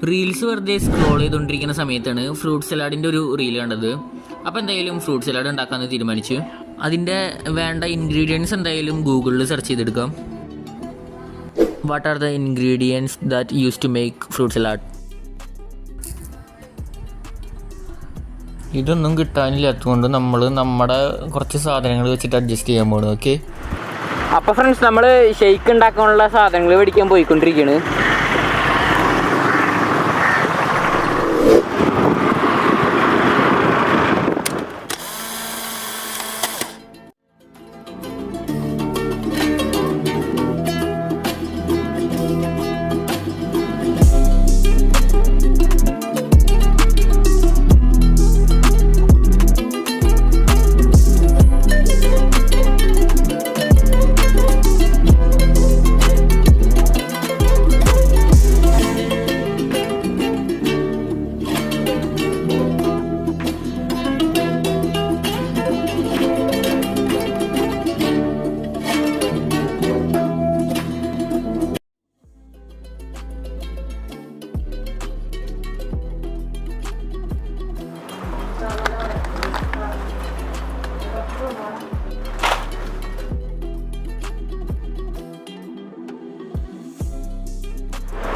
Reels വെറുതെ scroll ചെയ്തുകൊണ്ടിരിക്കുന്ന സമയത്താണ് ഫ്രൂട്ട് സലാഡിൻ്റെ ഒരു റീൽ കണ്ടത്. അപ്പോൾ എന്തായാലും ഫ്രൂട്ട് സലാഡ് ഉണ്ടാക്കാമെന്ന് തീരുമാനിച്ചു. അതിൻ്റെ വേണ്ട ഇൻഗ്രീഡിയൻസ് എന്തായാലും ഗൂഗിളിൽ സെർച്ച് ചെയ്തെടുക്കാം. What are the ingredients that use to make fruit salad? ഇതൊന്നും കിട്ടാനില്ലാത്തതുകൊണ്ട് നമ്മൾ നമ്മുടെ കുറച്ച് സാധനങ്ങൾ വെച്ചിട്ട് അഡ്ജസ്റ്റ് ചെയ്യാൻ പോകുന്നു. ഓക്കെ, അപ്പോൾ ഫ്രണ്ട്സ്, നമ്മൾ ഷെയ്ക്ക് ഉണ്ടാക്കാനുള്ള സാധനങ്ങൾ മേടിക്കാൻ പോയിക്കൊണ്ടിരിക്കുകയാണ്.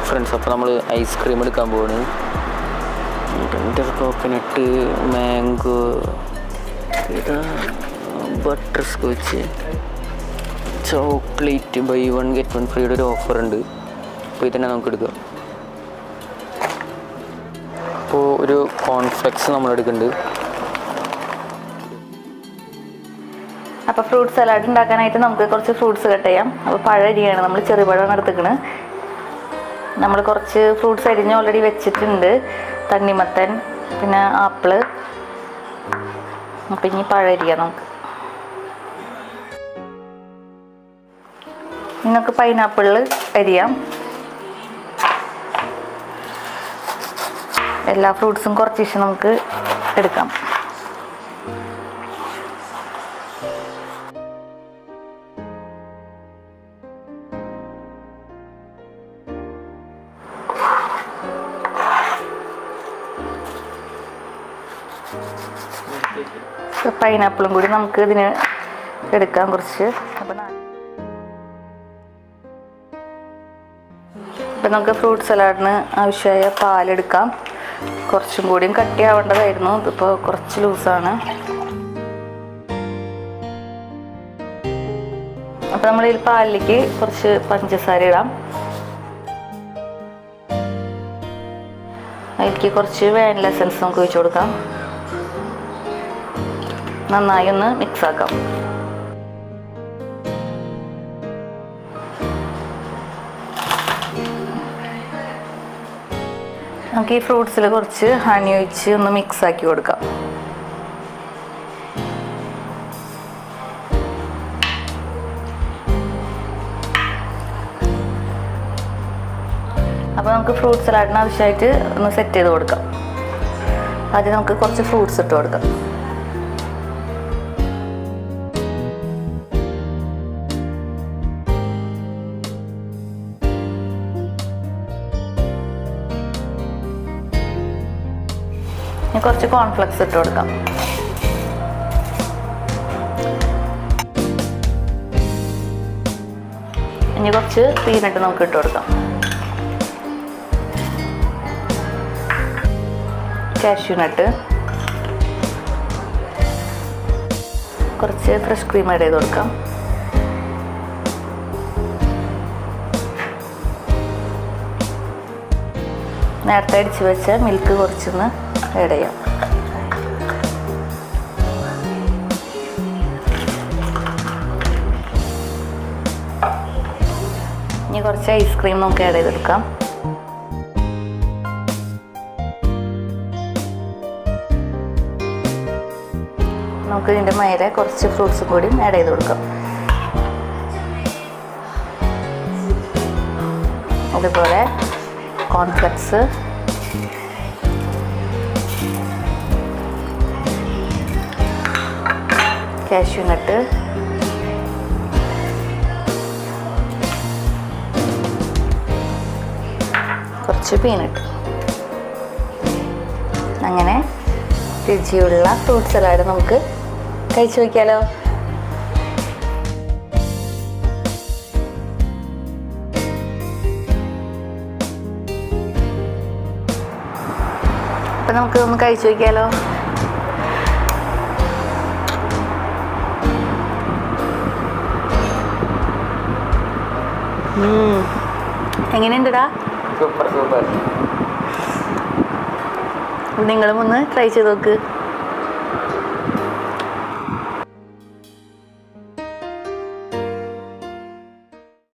ഫ്രണ്ട്സ്, അപ്പോൾ നമ്മൾ ഐസ്ക്രീം എടുക്കാൻ പോവാണ്. Coconut, mango, butter scotch, chocolate, buy 1 get 1 ഫ്രീയുടെ ഒരു ഓഫർ ഉണ്ട്. അപ്പോൾ ഇതന്നെ നമുക്ക് എടുക്കാം. അപ്പോൾ ഒരു കോൺഫ്ലെക്സ് നമ്മൾ എടുക്കുന്നുണ്ട്. അപ്പോൾ ഫ്രൂട്ട് സലാഡ് ഉണ്ടാക്കാനായിട്ട് നമുക്ക് കുറച്ച് ഫ്രൂട്ട്സ് കട്ട് ചെയ്യാം. അപ്പോൾ പഴരിയാണ്, നമ്മൾ ചെറുപഴമാണ് എടുത്തുക്കണത്. നമ്മൾ കുറച്ച് ഫ്രൂട്ട്സ് അരിഞ്ഞ് ഓൾറെഡി വെച്ചിട്ടുണ്ട്. തണ്ണിമത്തൻ, പിന്നെ ആപ്പിള്. അപ്പം ഇനി പഴരിയാം നമുക്ക്. നിങ്ങൾക്ക് പൈനാപ്പിളിൽ അരിയാം. എല്ലാ ഫ്രൂട്ട്സും കുറച്ച് നമുക്ക് എടുക്കാം. പൈനാപ്പിളും കൂടി നമുക്ക് ഇതിന് എടുക്കാം കുറച്ച്. അപ്പം നമുക്ക് ഫ്രൂട്ട് സലാഡിന് ആവശ്യമായ പാലെടുക്കാം. കുറച്ചും കൂടിയും കട്ടിയാവേണ്ടതായിരുന്നു, ഇതിപ്പോൾ കുറച്ച് ലൂസാണ്. അപ്പം നമ്മൾ ഈ പാലിലേക്ക് കുറച്ച് പഞ്ചസാര ഇടാം. അതിലേക്ക് കുറച്ച് വാനില എസൻസ് നമുക്ക് ഒഴിച്ച് കൊടുക്കാം. നന്നായി ഒന്ന് മിക്സ് ആക്കാം. നമുക്ക് ഈ ഫ്രൂട്ട്സിൽ കുറച്ച് ഹണി ഒഴിച്ച് ഒന്ന് മിക്സ് ആക്കി കൊടുക്കാം. അപ്പോൾ നമുക്ക് ഫ്രൂട്ട് സലാഡിന് ആവശ്യമായിട്ട് ഒന്ന് സെറ്റ് ചെയ്ത് കൊടുക്കാം. ആദ്യം നമുക്ക് കുറച്ച് ഫ്രൂട്ട്സ് ഇട്ട് കൊടുക്കാം. കുറച്ച് കോൺഫ്ലെക്സ് ഇട്ട് കൊടുക്കാം. ഇനി കുറച്ച് പീനട്ട് നമുക്ക് ഇട്ട് കൊടുക്കാം. കാഷ്യൂ നട്ട്, കുറച്ച് ഫ്രഷ് ക്രീം ആഡ് ചെയ്ത് കൊടുക്കാം. നേരത്തെ അടിച്ച് വെച്ച മിൽക്ക് കുറച്ചൊന്ന് ആഡ് ചെയ്യാം. ഇനി കുറച്ച് ഐസ്ക്രീം നമുക്ക് ആഡ് ചെയ്തെടുക്കാം. നമുക്ക് ഇതിൻ്റെ മേലെ കുറച്ച് ഫ്രൂട്ട്സും കൂടി ആഡ് ചെയ്ത് കൊടുക്കാം. അതുപോലെ കോൺഫ്ലെക്സ്, കാഷ്യൂ നട്ട്, കുറച്ച് പീനട്ട്. അങ്ങനെ രുചിയുള്ള ഫ്രൂട്ട് സലാഡ് നമുക്ക് കഴിച്ചു നോക്കിയാലോ. അപ്പം നമുക്ക് ഒന്ന് കഴിച്ചു നോക്കിയാലോ. എങ്ങനെയുണ്ടടാ? Super super. നിങ്ങളും ഒന്ന് ട്രൈ ചെയ്ത് നോക്ക്.